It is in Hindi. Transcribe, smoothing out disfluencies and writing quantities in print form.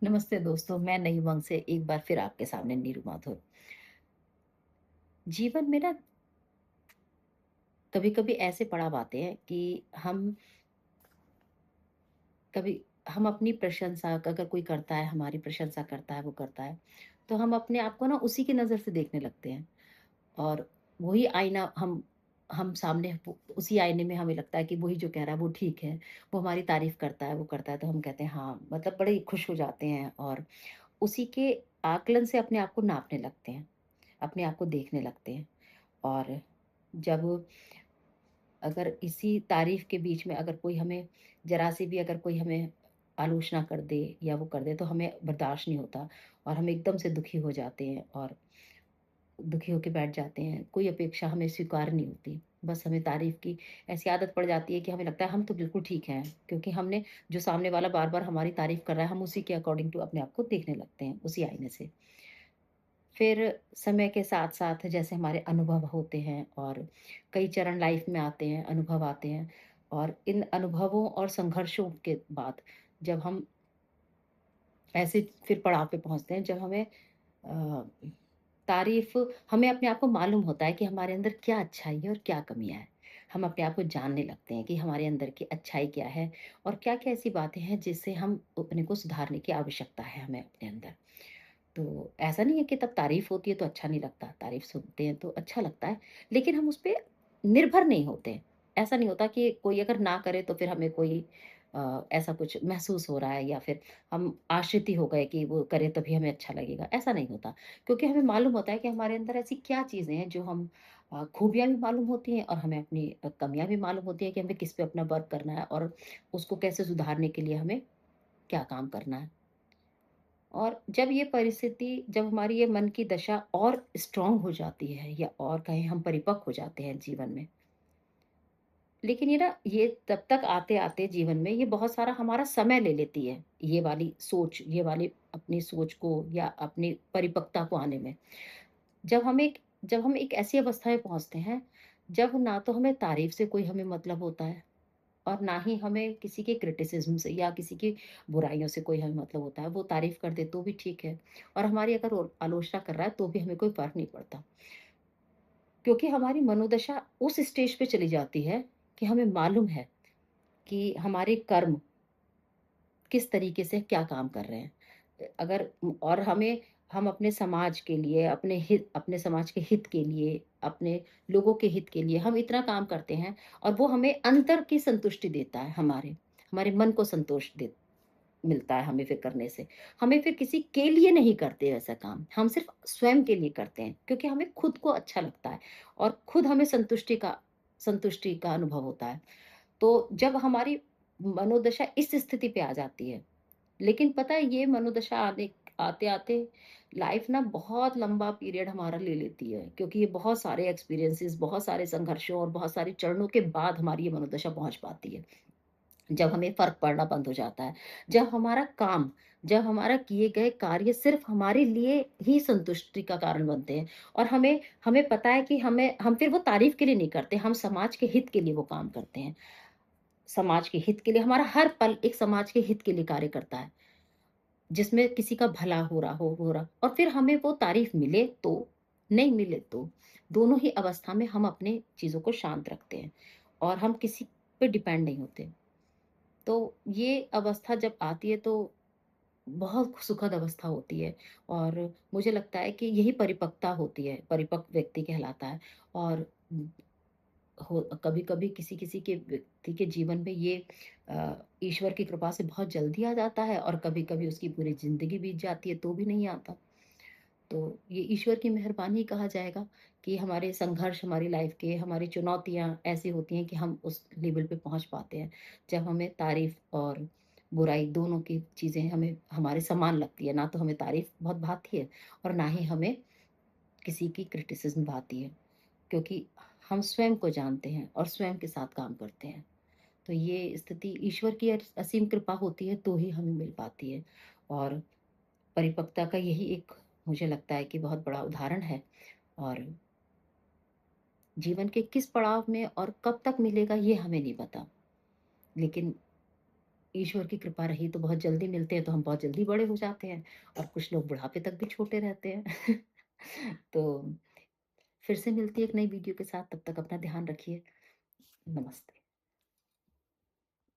नमस्ते दोस्तों, मैं नई उमंग से एक बार फिर आपके सामने नीरू माथुर। जीवन में ना कभी-कभी ऐसे पड़ाव आते हैं कि हम कभी हम अपनी प्रशंसा अगर कोई करता है, हमारी प्रशंसा करता है, वो करता है, तो हम अपने आप को ना उसी की नज़र से देखने लगते हैं और वही आईना हम सामने उसी आईने में हमें लगता है कि वही जो कह रहा है वो ठीक है, वो हमारी तारीफ़ करता है, वो करता है तो हम कहते हैं हाँ, मतलब बड़े ही खुश हो जाते हैं और उसी के आकलन से अपने आप को नापने लगते हैं, अपने आप को देखने लगते हैं। और जब अगर इसी तारीफ़ के बीच में अगर कोई हमें ज़रा-सी भी अगर कोई हमें आलोचना कर दे या वो कर दे तो हमें बर्दाश्त नहीं होता और हम एकदम से दुखी हो जाते हैं और दुखी होके बैठ जाते हैं। कोई अपेक्षा हमें स्वीकार नहीं होती। बस हमें तारीफ़ की ऐसी आदत पड़ जाती है कि हमें लगता है हम तो बिल्कुल ठीक हैं क्योंकि हमने जो सामने वाला बार-बार हमारी तारीफ़ कर रहा है हम उसी के अकॉर्डिंग टू अपने आप को देखने लगते हैं, उसी आईने से। फिर समय के साथ-साथ जैसे हमारे अनुभव होते हैं और कई चरण लाइफ में आते हैं, अनुभव आते हैं और इन अनुभवों और संघर्षों के बाद जब हम ऐसे फिर पड़ाव पे पहुँचते हैं जब अ, तारीफ़ हमें अपने आप को मालूम होता है कि हमारे अंदर क्या अच्छाई है और क्या कमियाँ हैं। हम अपने आप को जानने लगते हैं कि हमारे अंदर की अच्छाई क्या है और क्या-क्या ऐसी बातें हैं जिससे हम अपने को सुधारने की आवश्यकता है हमें अपने अंदर। तो ऐसा नहीं है कि तब तारीफ़ होती है तो अच्छा नहीं लगता, तारीफ़ सुनते हैं तो अच्छा लगता है, लेकिन हम उस पे निर्भर नहीं होते। ऐसा नहीं होता कि कोई अगर ना करे तो फिर हमें कोई ऐसा कुछ महसूस हो रहा है या फिर हम आश्रित ही हो गए कि वो करे तभी हमें अच्छा लगेगा, ऐसा नहीं होता। क्योंकि हमें मालूम होता है कि हमारे अंदर ऐसी क्या चीज़ें हैं जो खूबियाँ भी मालूम होती हैं और हमें अपनी कमियाँ भी मालूम होती हैं कि हमें किस पे अपना वर्क करना है और उसको कैसे सुधारने के लिए हमें क्या काम करना है। और जब हमारी ये मन की दशा और स्ट्रॉन्ग हो जाती है या और कहें हम परिपक्व हो जाते हैं जीवन में। लेकिन ये तब तक आते-आते जीवन में ये बहुत सारा हमारा समय ले लेती है, ये वाली अपनी सोच को या अपनी परिपक्वता को आने में। जब हम एक ऐसी अवस्था में पहुँचते हैं, जब ना तो हमें तारीफ़ से कोई हमें मतलब होता है और ना ही हमें किसी के क्रिटिसिज़्म से या किसी की बुराइयों से कोई हमें मतलब होता है। वो तारीफ़ कर दे तो भी ठीक है और हमारी अगर आलोचना कर रहा है तो भी हमें कोई फ़र्क नहीं पड़ता। क्योंकि हमारी मनोदशा उस स्टेज पे चली जाती है कि हमें मालूम है कि हमारे कर्म किस तरीके से क्या काम कर रहे हैं। अगर और हम अपने समाज के लिए, अपने समाज के हित के लिए, अपने लोगों के हित के लिए हम इतना काम करते हैं और वो हमें अंतर की संतुष्टि देता है हमारे मन को संतोष दे मिलता है हमें फिर करने से। हमें फिर किसी के लिए नहीं करते वैसा काम, हम सिर्फ़ स्वयं के लिए करते हैं क्योंकि हमें खुद को अच्छा लगता है और खुद हमें संतुष्टि का अनुभव होता है। तो जब हमारी मनोदशा इस स्थिति पे आ जाती है, लेकिन पता है ये मनोदशा आते-आते लाइफ ना बहुत लंबा पीरियड हमारा ले लेती है क्योंकि ये बहुत सारे एक्सपीरियंसेस, बहुत सारे संघर्षों और बहुत सारे चरणों के बाद हमारी ये मनोदशा पहुँच पाती है। जब हमें फ़र्क पड़ना बंद हो जाता है, जब हमारा किए गए कार्य सिर्फ़ हमारे लिए ही संतुष्टि का कारण बनते हैं और हमें हमें पता है कि हम फिर वो तारीफ़ के लिए नहीं करते, हम समाज के हित के लिए वो काम करते हैं। समाज के हित के लिए हमारा हर पल एक समाज के हित के लिए कार्य करता है, जिसमें किसी का भला हो रहा और फिर हमें वो तारीफ़ मिले तो, नहीं मिले तो, दोनों ही अवस्था में हम अपने चीज़ों को शांत रखते हैं और हम किसी पे डिपेंड नहीं होते। तो ये अवस्था जब आती है तो बहुत सुखद अवस्था होती है और मुझे लगता है कि यही परिपक्वता होती है, परिपक्व व्यक्ति कहलाता है और हो कभी-कभी किसी-किसी के व्यक्ति के जीवन में ये ईश्वर की कृपा से बहुत जल्दी आ जाता है और कभी-कभी उसकी पूरी ज़िंदगी बीत जाती है तो भी नहीं आता। तो ये ईश्वर की मेहरबानी कहा जाएगा कि हमारे संघर्ष हमारी लाइफ के, हमारी चुनौतियाँ ऐसी होती हैं कि हम उस लेवल पे पहुँच पाते हैं, जब हमें तारीफ़ और बुराई दोनों की चीज़ें हमें हमारे समान लगती है। ना तो हमें तारीफ़ बहुत भाती है और ना ही हमें किसी की क्रिटिसिज़्म भाती है, क्योंकि हम स्वयं को जानते हैं और स्वयं के साथ काम करते हैं। तो ये स्थिति ईश्वर की असीम कृपा होती है तो ही हमें मिल पाती है और परिपक्वता का यही एक मुझे लगता है कि बहुत बड़ा उदाहरण है और जीवन के किस पड़ाव में और कब तक मिलेगा ये हमें नहीं पता। लेकिन ईश्वर की कृपा रही तो बहुत जल्दी मिलते हैं, तो हम बहुत जल्दी बड़े हो जाते हैं और कुछ लोग बुढ़ापे तक भी छोटे रहते हैं। तो फिर से मिलती है एक नई वीडियो के साथ, तब तक अपना ध्यान रखिए। नमस्ते।